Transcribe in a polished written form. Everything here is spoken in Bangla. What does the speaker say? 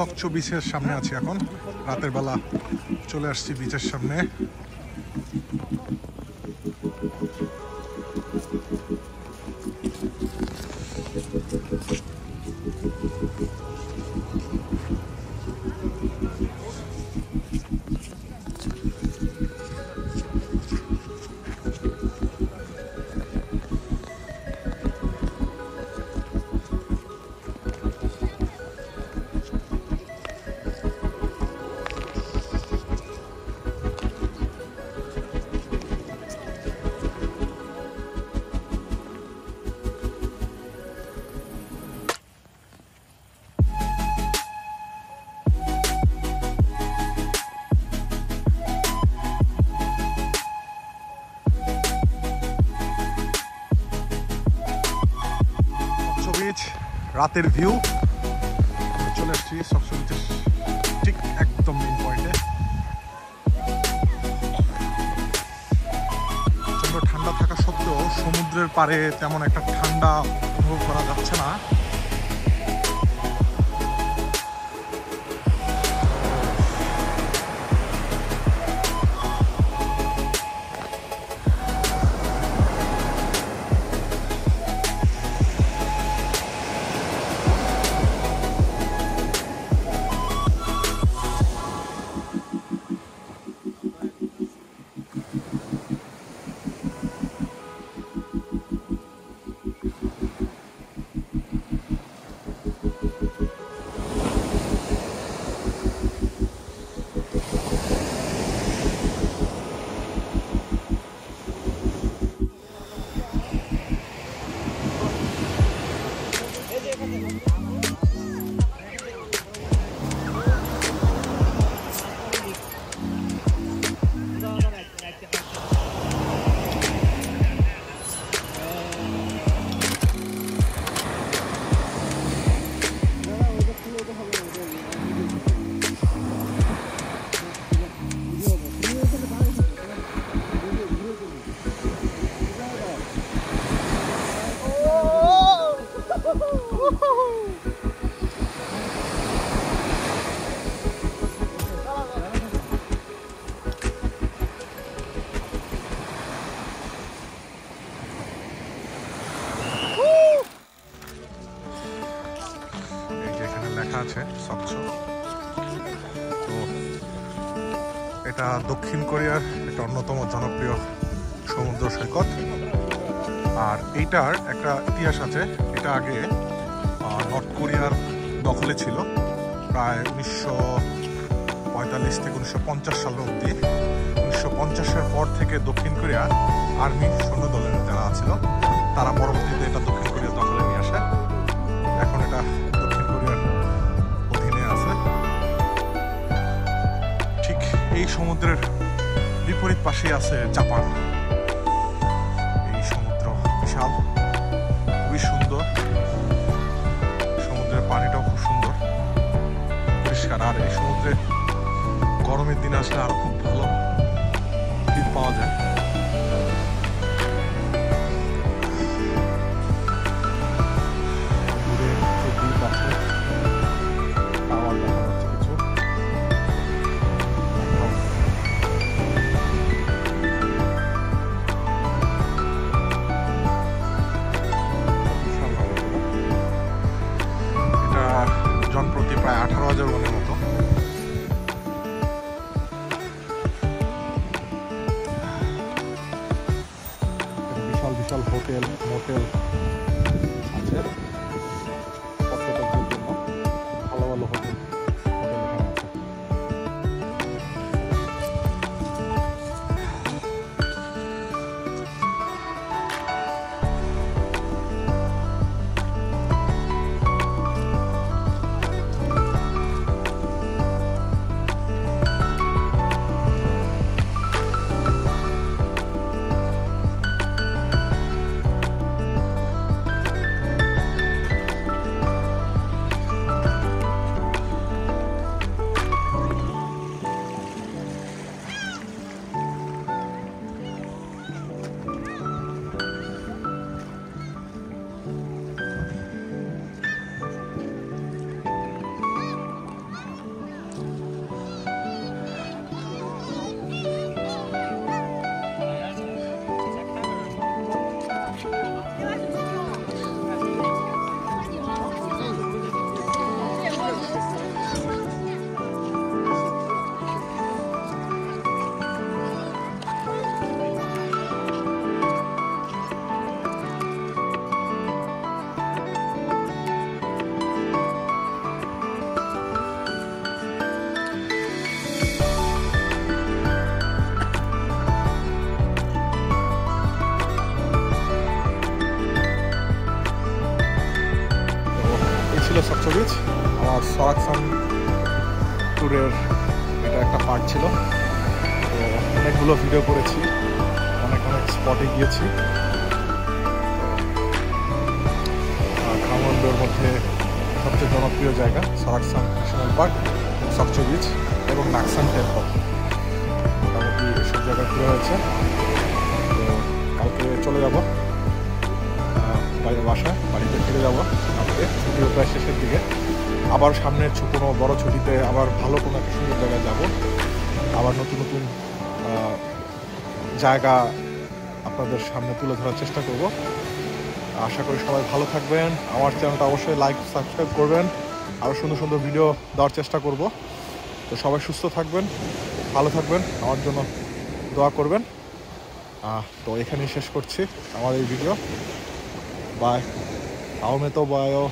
সকচো বিচের সামনে আছি এখন। রাতের বেলা চলে আসছি বিচের সামনে। রাতের ভিউ, চলে আসছি সকচো বিচের ঠিক একদম মেইন পয়েন্টে। প্রচন্ড ঠান্ডা থাকা সত্ত্বেও সমুদ্রের পাড়ে তেমন একটা ঠান্ডা অনুভব করা যাচ্ছে না। আছে সকচো। তো এটা দক্ষিণ কোরিয়ার একটা অন্যতম জনপ্রিয় সমুদ্র সৈকত। আর এইটার একটা ইতিহাস আছে। এটা আগে নর্থ কোরিয়ার দখলে ছিল প্রায় 1945 থেকে 1950 সাল অবধি। 1950-এর পর থেকে দক্ষিণ কোরিয়া আর্মি সৈন্যদলের যারা ছিল তারা পরবর্তীতে এটা দক্ষিণ কোরিয়া দখলে নিয়ে আসে। এখন এটা দক্ষিণ কোরিয়ার অধীনে আছে। ঠিক এই সমুদ্রের বিপরীত পাশেই আছে জাপান। এই সমুদ্র বিশাল, খুবই সুন্দর। সমুদ্রের পানিটাও খুব সুন্দর, পরিষ্কার। আর এই সমুদ্রে গরমের দিনে আসলে আরো খুব ভালো ফিল পাওয়া যায়। জনপ্রতি প্রায় 18,000 ওয়ানের মতো। বিশাল বিশাল হোটেল মোটেল আছে পর্যটকদের জন্য। ভালো ভালো হোটেল এখানে আছে। ছিল সাকচো বিচ। আমার সরাকসান ট্যুরের এটা একটা পার্ট ছিল। তো অনেকগুলো ভিডিও করেছি, অনেক স্পটে গিয়েছি। কাঠমান্ডুর মধ্যে সবচেয়ে জনপ্রিয় জায়গা সরাকসান ন্যাশনাল পার্ক, সাকচো বিচ এবং নাকসান টেম্পল, মোটামুটি এসব জায়গায় ঘুরে হয়েছে। তো কালকে চলে যাব বাসায়, বাড়িতে ফিরে যাব আজকে, ছুটিও প্রায় শেষের দিকে। আবার সামনের কোনো বড় ছুটিতে আবার ভালো কোনো একটা সুন্দর জায়গায় যাব, আবার নতুন নতুন জায়গা আপনাদের সামনে তুলে ধরার চেষ্টা করব। আশা করি সবাই ভালো থাকবেন। আমার চ্যানেলটা অবশ্যই লাইক সাবস্ক্রাইব করবেন, আরও সুন্দর সুন্দর ভিডিও দেওয়ার চেষ্টা করব। তো সবাই সুস্থ থাকবেন, ভালো থাকবেন, আমার জন্য দোয়া করবেন। তো এখানেই শেষ করছি আমার এই ভিডিও। বাই। আওমে তো বায়ো।